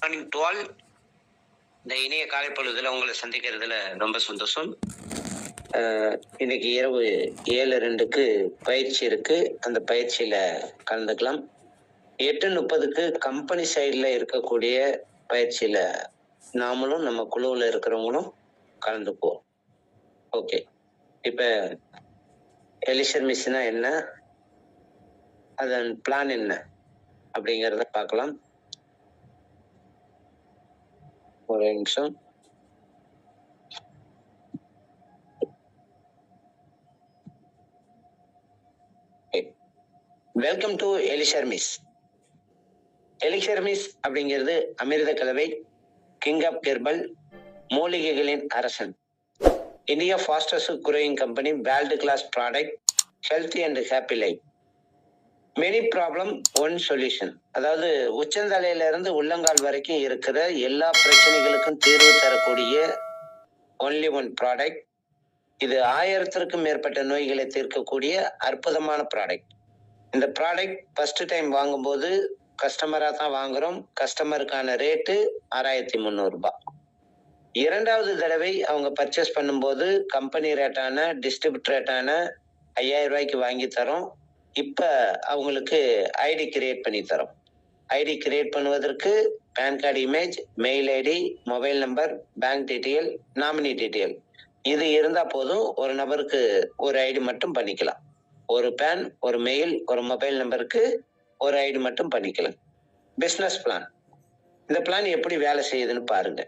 Morning to all. இந்த இணைய காலை பொழுதுல உங்களை சந்திக்கிறதுல ரொம்ப சந்தோஷம். இன்னைக்கு இரவு 7:02க்கு பயிற்சி இருக்கு. அந்த பயிற்சியில கலந்துக்கலாம். 8:30க்கு கம்பெனி சைடில் இருக்கக்கூடிய பயிற்சியில நாமளும் நம்ம குழுவில் இருக்கிறவங்களும் கலந்துக்குவோம். ஓகே, இப்ப எலிஷர் மிஷினா என்ன, அதன் பிளான் என்ன அப்படிங்கிறத பார்க்கலாம். ஒரு நிமிஷம். Welcome to Elixir Mix. Elixir Mix அப்படிங்கிறது அமிர்த கலவை, கிங் ஆஃப் ஹெர்பல், மூலிகைகளின் அரசன், India fastest growing company, world class product, healthy and happy life, many problem one solution. அதாவது உச்சந்தலையில இருந்து உள்ளங்கால் வரைக்கும் இருக்கிற எல்லா பிரச்சனைகளுக்கும் தீர்வு தரக்கூடிய ஒன்லி ஒன் ப்ராடக்ட். இது 1000த்திற்கும் மேற்பட்ட நோய்களை தீர்க்கக்கூடிய அற்புதமான ப்ராடக்ட். இந்த ப்ராடக்ட் ஃபர்ஸ்ட் டைம் வாங்கும்போது கஸ்டமரா தான் வாங்குறோம். கஸ்டமருக்கான ரேட்டு 6300 ரூபாய். இரண்டாவது தடவை அவங்க பர்ச்சேஸ் பண்ணும்போது கம்பெனி ரேட்டான டிஸ்ட்ரிபியூட்டர் ரேட்டான 5000 ரூபாய்க்கு வாங்கி தரோம். இப்ப அவங்களுக்கு ஐடி கிரியேட் பண்ணி தரோம். ஐடி கிரியேட் பண்ணுவதற்கு PAN card image, mail ID, mobile number, bank detail, nominee detail இது இருந்தா போதும். ஒரு நபருக்கு ஒரு ஐடி மட்டும் பண்ணிக்கலாம். ஒரு பேன், ஒரு மெயில், ஒரு மொபைல் நம்பருக்கு ஒரு ஐடி மட்டும் பண்ணிக்கலாம். Business plan. இந்த பிளான் எப்படி வேலை செய்யுதுன்னு பாருங்க.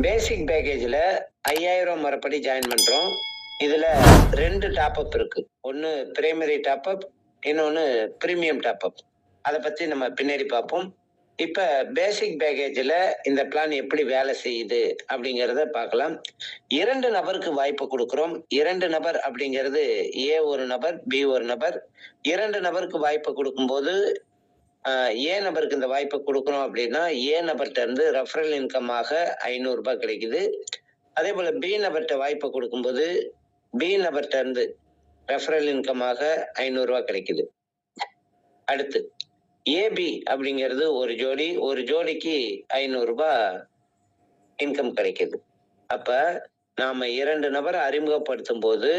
பேசிக் பேக்கேஜ்ல 5000 முறைப்படி ஜாயின் பண்றோம். இதுல 2 டாப்அப் இருக்கு. ஒன்னு பிரைமரி டாப்அப், இன்னொன்னு பிரீமியம் டாப்அப். அதை பத்தி நம்ம பின்னாடி பார்ப்போம். இப்ப பேசிக் பேக்கேஜ்ல இந்த பிளான் எப்படி வேலை செய்யுது அப்படிங்கறத பார்க்கலாம். 2 நபருக்கு வாய்ப்பு கொடுக்கிறோம். 2 நபர் அப்படிங்கிறது ஏ ஒரு நபர், பி ஒரு நபர். 2 நபருக்கு வாய்ப்பு கொடுக்கும்போது ஏ நபருக்கு இந்த வாய்ப்பை கொடுக்கணும் அப்படின்னா ஏ நபர்கிட்ட இருந்து ரெஃபரல் இன்கமாக 500 ரூபாய் கிடைக்குது. அதே போல பி நபர்கிட்ட வாய்ப்பை கொடுக்கும்போது பி நபர்கிட்ட இருந்து ரெஃபரல் இன்கமாக 500 ரூபாய் கிடைக்குது. அடுத்து ஏபி அப்படிங்கிறது ஒரு ஜோடிக்கு 500 ரூபாய் இன்கம் கிடைக்குது. அப்ப நாம 2 நபரை அறிமுகப்படுத்தும் போது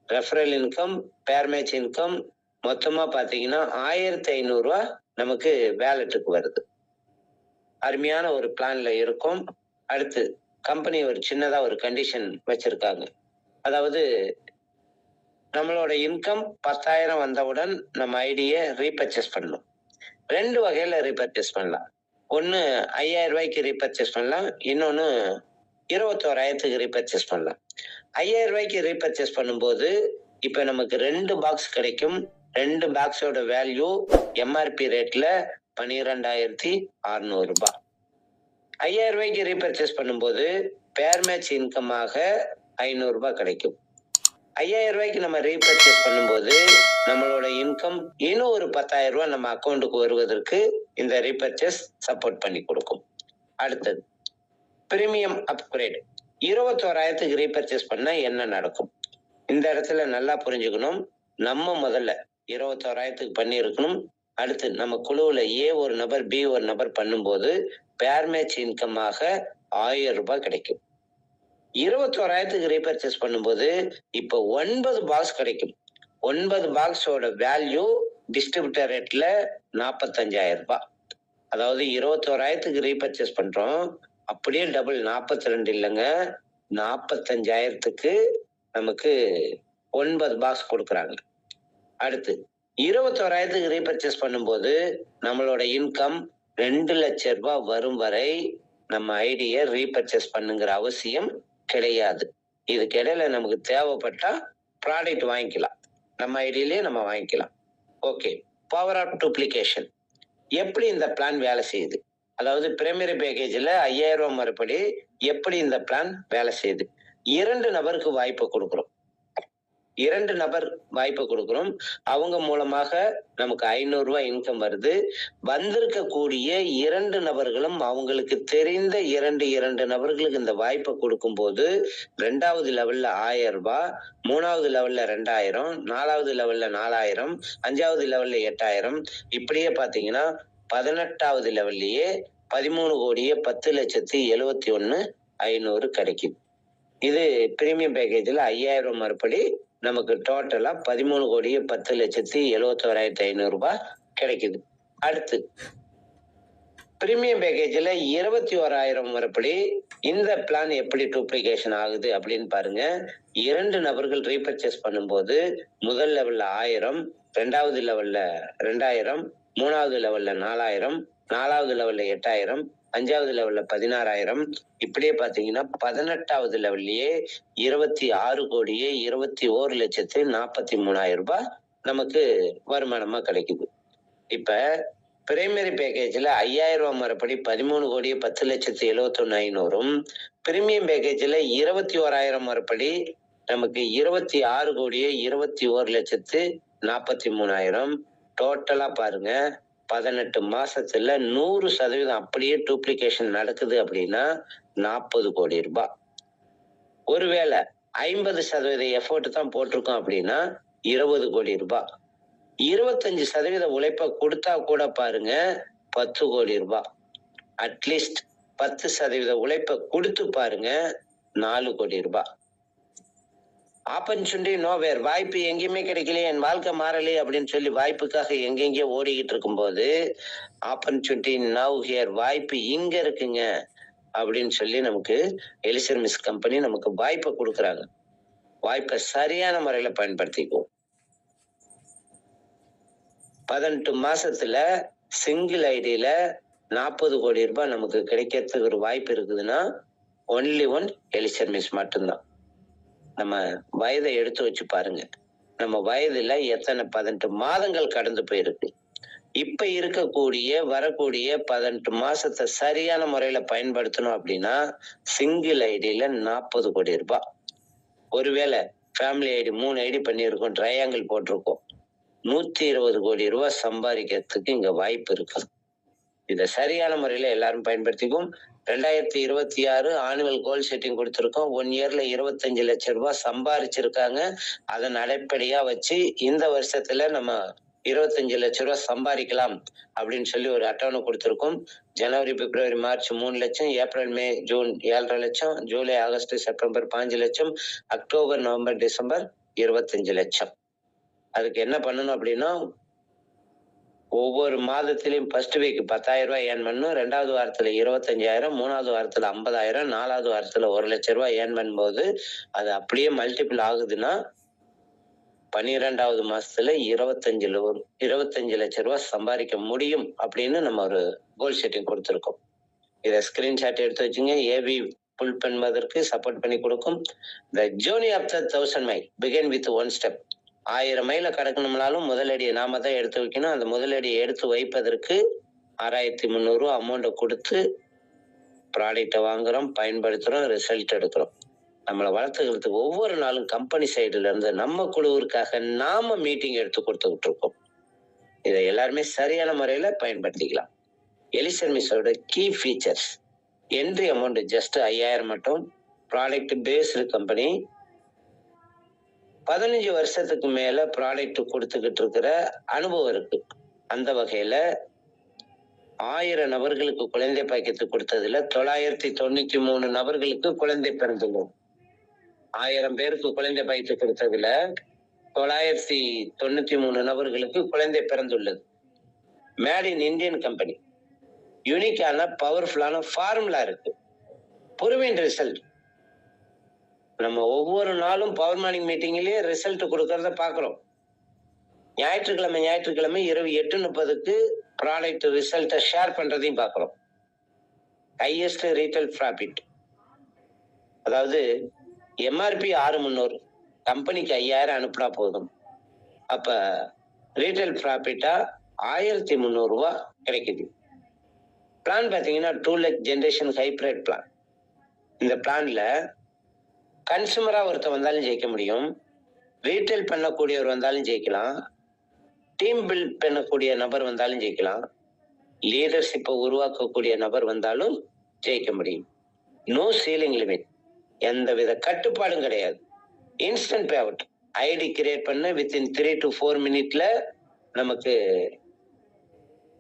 ரெஃபரல் இன்கம், பேர் மேட்ச் இன்கம் மொத்தமா பாத்தீங்கன்னா 1500 ரூபாய் நமக்கு வேலெட்டுக்கு வருது. அருமையான ஒரு பிளான்ல இருக்கும். அடுத்து கம்பெனி ஒரு சின்னதா ஒரு கண்டிஷன் வச்சிருக்காங்க. அதாவது நம்மளோட இன்கம் 10,000 வந்தவுடன் நம்ம ஐடியை ரீபர்ச்சேஸ் பண்ணணும். 2 வகையில ரீபர்ச்சேஸ் பண்ணலாம். ஒன்னு 5000 ரூபாய்க்கு ரீபர்ச்சேஸ் பண்ணலாம், இன்னொன்னு 21,000க்கு ரீபர்ச்சேஸ் பண்ணலாம். 5000 ரூபாய்க்கு ரீபர்ச்சேஸ் பண்ணும்போது இப்ப நமக்கு 2 பாக்ஸ் கிடைக்கும். 2 பாக்ஸோட வேல்யூ எம்ஆர்பி ரேட்ல 12,600 ரூபாய். 5000 ரூபாய்க்கு ரீபர்ச்சேஸ் பண்ணும்போது பேர் மேட்ச் இன்கமாக 500 ரூபாய் கிடைக்கும். 5000 ரூபாய்க்கு நம்ம ரீபர்ச்சேஸ் பண்ணும்போது நம்மளோட இன்கம் இன்னும் ஒரு 10,000 ரூபாய் நம்ம அக்கௌண்ட்டுக்கு வருவதற்கு இந்த ரீபர்ச்சேஸ் சப்போர்ட் பண்ணி கொடுக்கும். அடுத்தது பிரீமியம் அப்கிரேட். 21,000க்கு ரீபர்ச்சேஸ் பண்ணா என்ன நடக்கும்? இந்த இடத்துல நல்லா புரிஞ்சுக்கணும். நம்ம முதல்ல 21,000க்கு பண்ணி இருக்கணும். அடுத்து நம்ம குழுவுல ஏ ஒரு நபர், பி ஒரு நபர் பண்ணும்போது பேர் மேட்ச் இன்கமாக 1000 ரூபாய் கிடைக்கும். 21,000க்கு ரீபர்ச்சேஸ் பண்ணும்போது இப்ப 9 பாக்ஸ் கிடைக்கும். 9 பாக்ஸோட வேல்யூ டிஸ்ட்ரிபியூட்டர் ரேட்ல 45,000 ரூபாய். அதாவது 21,000க்கு ரீபர்ச்சேஸ் பண்றோம், அப்படியே டபுள் 42 இல்லைங்க, 45,000க்கு நமக்கு 9 பாக்ஸ் கொடுக்குறாங்க. அடுத்து 21,000க்கு ரீபர்ச்சேஸ் பண்ணும்போது நம்மளோட இன்கம் 2 லட்சம் ரூபாய் வரும் வரை நம்ம ஐடியை ரீபர்ச்சேஸ் பண்ணுங்கிற அவசியம் கிடையாது. இதுக்கு இடையில நமக்கு தேவைப்பட்டா ப்ராடக்ட் வாங்கிக்கலாம், நம்ம ஐடியிலேயே நம்ம வாங்கிக்கலாம். Okay, power of duplication. எப்படி இந்த பிளான் வேலை செய்யுது? அதாவது பிரைமரி பேக்கேஜ்ல 5000 ரூபாய் மறுபடி எப்படி இந்த பிளான் வேலை செய்யுது? 2 நபருக்கு வாய்ப்பு கொடுக்குறோம். 2 நபர் வாய்ப்பு கொடுக்குறோம். அவங்க மூலமாக நமக்கு 500 ரூபாய் இன்கம் வருது. வந்திருக்கக்கூடிய 2 நபர்களும் அவங்களுக்கு தெரிந்த 2 நபர்களுக்கு இந்த வாய்ப்பை கொடுக்கும் போது 2வது லெவல்ல 1000 ரூபாய், 3வது லெவல்ல 2000, 4வது லெவல்ல 4000, 5வது லெவல்ல 8000, இப்படியே பாத்தீங்கன்னா 18வது லெவல்லையே 13,10,71,500 கிடைக்குது. இது பிரீமியம் பேக்கேஜ்ல 5000 மறுபடி நமக்கு டோட்டலா 13,10,71,500 ரூபாய் கிடைக்குது. அடுத்து பிரீமியம் பேக்கேஜ்ல 21,000 மறுபடி இந்த பிளான் எப்படி டூப்ளிகேஷன் ஆகுது அப்படின்னு பாருங்க. 2 நபர்கள் ரீபர்ச்சேஸ் பண்ணும்போது முதல் லெவல்ல 1000, 2வது லெவல்ல 2000, 3வது லெவல்ல 4000, 4வது லெவல்ல 8000, 5வது லெவல்ல 16,000, இப்படியே பாத்தீங்கன்னா 18வது லெவல்லயே 26,21,43,000 ரூபாய் நமக்கு வருமானமா கிடைக்குது. இப்ப பிரைமரி பேக்கேஜ்ல 5,000 ரூபாய் மறுபடி 13,10,71,500, பிரீமியம் பேக்கேஜ்ல 21,000 மறுபடி நமக்கு 26,21,43,000. டோட்டலா பாருங்க 18 மாசத்துல 100% அப்படியே டூப்ளிகேஷன் நடக்குது அப்படின்னா 40 கோடி ரூபாய். ஒருவேளை 50% எஃபோர்ட் தான் போட்டிருக்கோம் அப்படின்னா 20 கோடி ரூபாய். 25% உழைப்ப கொடுத்தா கூட பாருங்க 10 கோடி ரூபாய். அட்லீஸ்ட் 10% உழைப்ப கொடுத்து பாருங்க 4 கோடி ரூபாய். ஆப்பர்ச்சுனிட்டி நோவேர், வாய்ப்பு எங்கேயுமே கிடைக்கலையே, என் வாழ்க்கை மாறலையே அப்படின்னு சொல்லி வாய்ப்புக்காக எங்கெங்கே ஓடிக்கிட்டு இருக்கும்போது ஆப்பர்ச்சுனிட்டி நவ் ஹியர், வாய்ப்பு இங்க இருக்குங்க அப்படின்னு சொல்லி நமக்கு எலிசர் மிஸ் கம்பெனி நமக்கு வாய்ப்பை கொடுக்குறாங்க. வாய்ப்பை சரியான முறையில பயன்படுத்திக்குவோம். 18 மாசத்துல சிங்கிள் ஐடியில 40 கோடி ரூபாய் நமக்கு கிடைக்கிறதுக்கு ஒரு வாய்ப்பு இருக்குதுன்னா ஒன்லி ஒன் எலிசர் மிஸ் மட்டும்தான். நம்ம வயதை எடுத்து வச்சு பாருங்க. நம்ம வயதுல எத்தனை 18 மாதங்கள் கடந்து போயிருக்கு. இப்ப இருக்கக்கூடிய வரக்கூடிய 18 மாசத்தை சரியான முறையில பயன்படுத்தணும் அப்படின்னா சிங்கிள் ஐடியில 40 கோடி ரூபாய். ஒருவேளை ஃபேமிலி ஐடி 3 ஐடி பண்ணியிருக்கோம், ட்ரையாங்கிள் போட்டிருக்கோம், 120 கோடி ரூபாய் சம்பாதிக்கிறதுக்கு இங்க வாய்ப்பு இருக்கு. இதை சரியான முறையில எல்லாரும் பயன்படுத்திக்கும். 2026 ஆனுவல் கோல் செட்டிங் கொடுத்திருக்கோம். 1 இயர்ல 25 லட்சம் ரூபாய் சம்பாதிச்சிருக்காங்க. அதன் அடிப்படையா வச்சு இந்த வருஷத்துல நம்ம 25 லட்சம் ரூபாய் சம்பாதிக்கலாம் அப்படின்னு சொல்லி ஒரு அட்டவணை கொடுத்திருக்கோம். ஜனவரி, பிப்ரவரி, மார்ச் 3 லட்சம், ஏப்ரல், மே, ஜூன் 7.5 லட்சம், ஜூலை, ஆகஸ்ட், செப்டம்பர் 5 லட்சம், அக்டோபர், நவம்பர், டிசம்பர் 25 லட்சம். அதுக்கு என்ன பண்ணணும் அப்படின்னா ஒவ்வொரு மாதத்திலையும் ஃபர்ஸ்ட் வீக் 10,000 ரூபாய் ஏர்ன் பண்ணணும், 2வது வாரத்துல 25,000, 3வது வாரத்துல 50,000, 4வது வாரத்துல 1 லட்சம் ரூபாய் ஏர்ன் பண்ணும்போது அது அப்படியே மல்டிபிள் ஆகுதுன்னா 12வது மாசத்துல 25 லட்சம் ரூபாய் சம்பாதிக்க முடியும் அப்படின்னு நம்ம ஒரு கோல் செட்டிங் கொடுத்திருக்கோம். இதை ஸ்கிரீன்ஷாட் எடுத்து வச்சுங்க. ஏபி புல் பண்ணுவதற்கு சப்போர்ட் பண்ணி கொடுக்கும். The journey of the 1000 mile begin with 1 step. 1000 மைல கடக்கணும்னாலும் முதலடியை நாம தான் எடுத்து வைக்கணும். அந்த முதலடியை எடுத்து வைப்பதற்கு 6,300 ரூபாய் அமௌண்ட்டை கொடுத்து ப்ராடக்டை வாங்குறோம், பயன்படுத்துறோம், ரிசல்ட் எடுக்கிறோம். நம்மளை வளர்த்துக்கிறதுக்கு ஒவ்வொரு நாளும் கம்பெனி சைடுல இருந்து நம்ம குழுவிற்காக நாம மீட்டிங் எடுத்து கொடுத்துக்கிட்டு இருக்கோம். இதை எல்லாருமே சரியான முறையில பயன்படுத்திக்கலாம். எலிசர் மிஸ்ஸோட key features, entry amount just 5,000 மட்டும். ப்ராடக்ட் பேஸ்டு கம்பெனி, 15 வருஷத்துக்கு மேல ப்ராடக்ட் கொடுத்துக்கிட்டு இருக்கிற அனுபவம் இருக்கு. அந்த வகையில 1000 நபர்களுக்கு குழந்தை பாக்கியத்து கொடுத்ததுல 993 நபர்களுக்கு குழந்தை பிறந்துள்ளது. 1000 பேருக்கு குழந்தை பாக்கியத்து கொடுத்ததுல 993 நபர்களுக்கு குழந்தை பிறந்துள்ளது. Made in Indian company. யூனிக்கான பவர்ஃபுல்லான ஃபார்முலா இருக்கு. Proven result. நம்ம ஒவ்வொரு நாளும் பவர் மார்னிங் மீட்டிங்லயே ரிசல்ட் கொடுக்கறத பாக்குறோம். ஞாயிற்றுக்கிழமை இரவு 8:30க்கு ப்ராடக்ட் ரிசல்ட்டை ஷேர் பண்றதையும் பாக்குறோம். ஹையஸ்ட் ரீட்டைல் ப்ராஃபிட், அதாவது எம்ஆர்பி 6,300, கம்பெனிக்கு 5,000 அனுப்புனா போதும். அப்ப ரீட்டைல் ப்ராஃபிட்டா 1,300 ரூபாய் கிடைக்குது. பிளான் பாத்தீங்கன்னா 2 lakh ஜெனரேஷன் ஹைப்ரிட் பிளான். இந்த பிளான்ல கன்சூமரா ஒருத்தர் வந்தாலும் ஜெயிக்க முடியும், ரீட்டைல் பண்ணக்கூடியவர் வந்தாலும் ஜெயிக்கலாம், டீம் பில்ட் பண்ணக்கூடிய நபர் வந்தாலும் ஜெயிக்கலாம், லீடர்ஷிப்பை உருவாக்கக்கூடிய நபர் வந்தாலும் ஜெயிக்க முடியும். நோ சீலிங் லிமிட், எந்தவித கட்டுப்பாடும் கிடையாது. Instant pay out. ID create பண்ண வித்தின் 3 to 4 மினிட்ல நமக்கு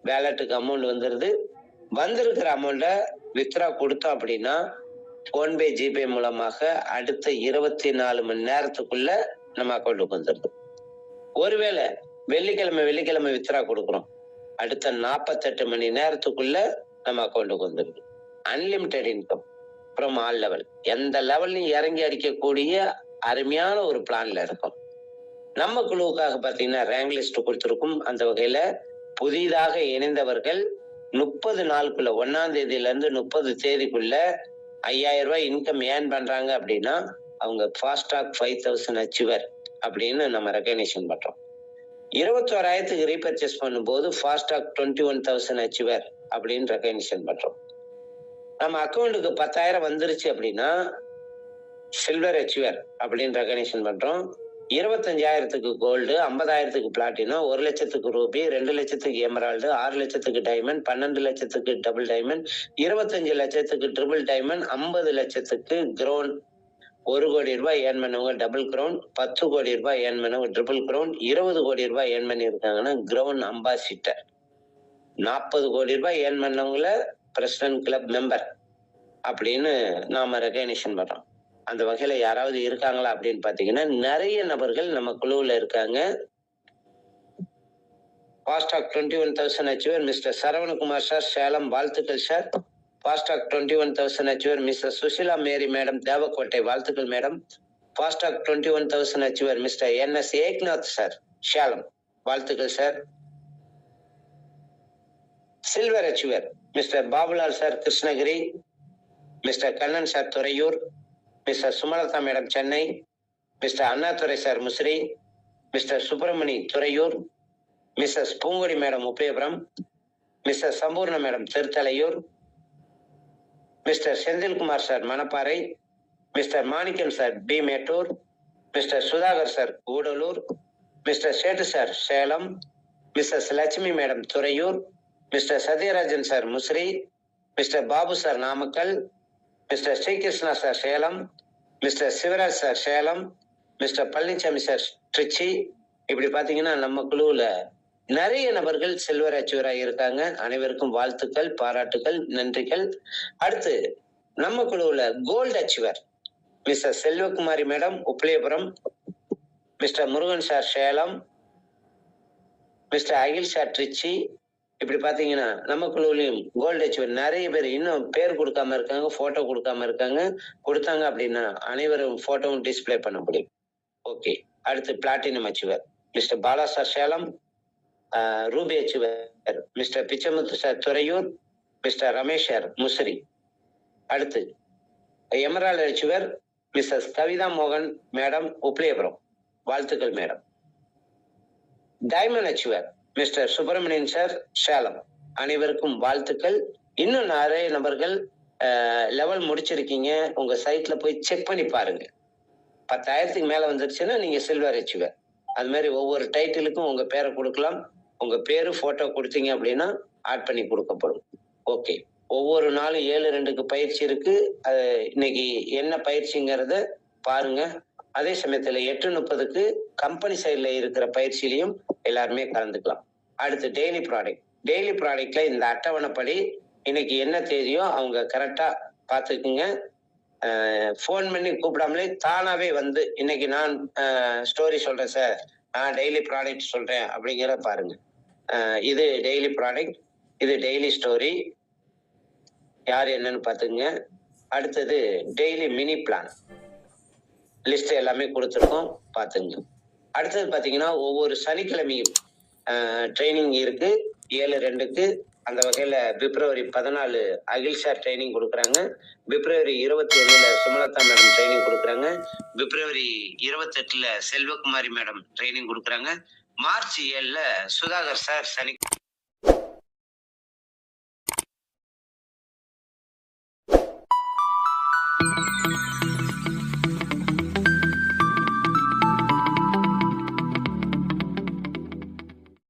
வேலட்டுக்கு அமௌண்ட் வந்துருது. வந்திருக்கிற அமௌண்ட வித்ரா கொடுத்தோம் அப்படின்னா போன்பே ஜிபே மூலமாக அடுத்த 24 மணி நேரத்துக்குள்ள நம்ம அக்கௌண்ட்டுக்கு வந்துருது. ஒருவேளை வெள்ளிக்கிழமை வித்ரா கொடுக்குறோம், அடுத்த 48 மணி நேரத்துக்குள்ள நம்ம அக்கௌண்ட்டுக்கு வந்துருது. Unlimited income from all level, எந்த லெவல்லையும் இறங்கி அடிக்கக்கூடிய அருமையான ஒரு பிளான்ல இருக்கும். நம்ம குழுவுக்காக பாத்தீங்கன்னா ரேங்க் லிஸ்ட் கொடுத்திருக்கும். அந்த வகையில புதிதாக இணைந்தவர்கள் 30 நாளுக்குள்ள 1ஆம் தேதியில இருந்து 30 தேதிக்குள்ள 5000 ரூபாய் இன்கம் ஏர்ன் பண்றாங்க அப்படின்னா அவங்க ஃபாஸ்டாக் 5000 அச்சீவர் அப்படின்னு நம்ம ரெகக்னிஷன் பண்றோம். 21,000க்கு ரீபர்ச்சேஸ் பண்ணும்போது ஃபாஸ்டாக் 21,000 அச்சீவர் அப்படின்னு ரெகக்னிஷன் பண்றோம். நம்ம அக்கௌண்ட்டுக்கு 10,000 வந்துருச்சு அப்படின்னா சில்வர் அச்சீவர் அப்படின்னு ரெகக்னிஷன் பண்றோம். 25,000க்கு கோல்டு, 50,000க்கு பிளாட்டினம், 1 லட்சத்துக்கு ரூபி, 2 லட்சத்துக்கு எமரால்டு, 6 லட்சத்துக்கு டைமண்ட், 12 லட்சத்துக்கு டபுள் டைமண்ட், 25 லட்சத்துக்கு ட்ரிபிள் டைமண்ட், 50 லட்சத்துக்கு கிரவுன், 1 கோடி ரூபாய் ஏர்ன் பண்ணவங்க டபுள் கிரவுன், 10 கோடி ரூபாய் ஏர்ன் பண்ணவங்க ட்ரிபிள் கிரவுன், 20 கோடி ரூபாய் ஏர்ன் பண்ணி இருக்காங்கன்னா கிரவுன் அம்பாசிடர், 40 கோடி ரூபாய் ஏர்ன் பண்ணவங்கள பிரசிடென்ட் கிளப் மெம்பர் அப்படின்னு நாம ரெகக்னிஷன் பண்றோம். அந்த வகையில யாராவது இருக்காங்களா அப்படின்னு பாத்தீங்கன்னா நிறைய நபர்கள் நம்ம குழுவுல இருக்காங்க. Fast track 21,000 achiever mister Saravanakumar sir, Salem, வாழ்த்துக்கள் sir. Fast track 21,000 achiever mister Sushila Mary madam, Devakottai, வாழ்த்துக்கள் madam. Fast track 21,000 achiever mister NS Eknath sir, Salem, வாழ்த்துக்கள் sir. Silver achiever mister Babulal sir, Krishnagiri, mister Kannan sir, Thuraiyur, mister Sumalatha madam, Chennai, mister Annadurai sir, Musiri, mister Subramani, Thuraiyur, missus Poongodi madam, Uppayapuram, mister Sampoorna madam, Thiruthalaiyur, mister Senthilkumar sir, Manapparai, mister Manickam sir, B Mettur, mister Sudhakar sir, Gudalur, mister Settu sir, Salem, Mrs Lakshmi madam, Thuraiyur, mister Sathyarajan sir, Musiri, mister Babu sir, Namakkal, mister Srikrishna sir, Salem, mister Sivaraj sir, Salem, mister Palanisamy sir, Trichy. இப்படி பாத்தீங்கன்னா நம்ம குழுவுல நிறைய நபர்கள் silver அச்சீவராக இருக்காங்க. அனைவருக்கும் வாழ்த்துக்கள், பாராட்டுகள், நன்றிகள். அடுத்து நம்ம குழுவுல gold achiever mister Selvakumari madam, Uppiliyapuram, mister Murugan sir, Salem, mister Akhil sir, Trichy. இப்படி பாத்தீங்கன்னா நம்ம குழுவிலையும் கோல்டு அச்சீவர் நிறைய பேர் இன்னும் பேர் கொடுக்காம இருக்காங்க, போட்டோ கொடுக்காம இருக்காங்க. கொடுத்தாங்க அப்படின்னா அனைவரும் போட்டோவும் டிஸ்பிளே பண்ண முடியும். ஓகே, அடுத்து platinum achiever mister Bala sir, Salem, Ruby achiever mister Pichamuthu sir, Thuraiyur, mister Ramesh sir, Musiri. அடுத்து எமரால்டு அச்சீவர் மிஸ்ஸஸ் கவிதா மோகன் மேடம், உப்பிலியபுரம், வாழ்த்துக்கள் madam. Diamond achiever mister Subramanian sir, Salem, அனைவருக்கும் வாழ்த்துக்கள். இன்னும் நிறைய நபர்கள் லெவல் முடிச்சிருக்கீங்க. உங்க சைட்ல போய் செக் பண்ணி பாருங்க. 10,000க்கு மேல வந்துருச்சுன்னா நீங்க சில்வர் அச்சீவர். அது மாதிரி ஒவ்வொரு டைட்டிலுக்கும் உங்க பேரை கொடுக்கலாம். உங்க பேரு போட்டோ கொடுத்தீங்க அப்படின்னா ஆட் பண்ணி கொடுக்கப்படும். ஓகே, ஒவ்வொரு நாளும் 7:2க்கு பயிற்சி இருக்கு. இன்னைக்கு என்ன பயிற்சிங்கிறத பாருங்க. அதே சமயத்துல 8:30க்கு கம்பெனி சைட்ல இருக்கிற பயிற்சியிலையும் எல்லாருமே கலந்துக்கலாம். அடுத்து டெய்லி ப்ராடக்ட்ல இந்த அட்டவணைப்படி இன்னைக்கு என்ன தேதியோ அவங்க கரெக்டா பாத்துக்குங்க. போன் பண்ணி கூப்பிடாமலே தானாவே வந்து இன்னைக்கு நான் ஸ்டோரி சொல்றேன் சார், நான் டெய்லி ப்ராடக்ட் சொல்றேன் அப்படிங்கிற பாருங்க. இது டெய்லி ப்ராடக்ட், இது டெய்லி ஸ்டோரி, யார் என்னன்னு பாத்துக்குங்க. அடுத்தது டெய்லி மினி பிளான் லிஸ்ட் எல்லாமே கொடுத்துருக்கோம், பாத்துங்க. அடுத்தது பாத்தீங்கன்னா ஒவ்வொரு சனிக்கிழமையும் ட்ரைனிங் இருக்கு 7:2க்கு. அந்த வகையில பிப்ரவரி 14 அகில் சார் ட்ரைனிங் கொடுக்குறாங்க. பிப்ரவரி 21 சுமலதா மேடம் ட்ரைனிங் கொடுக்குறாங்க. பிப்ரவரி 28 செல்வகுமாரி மேடம் ட்ரைனிங் கொடுக்குறாங்க. March 7 Sudhakar sir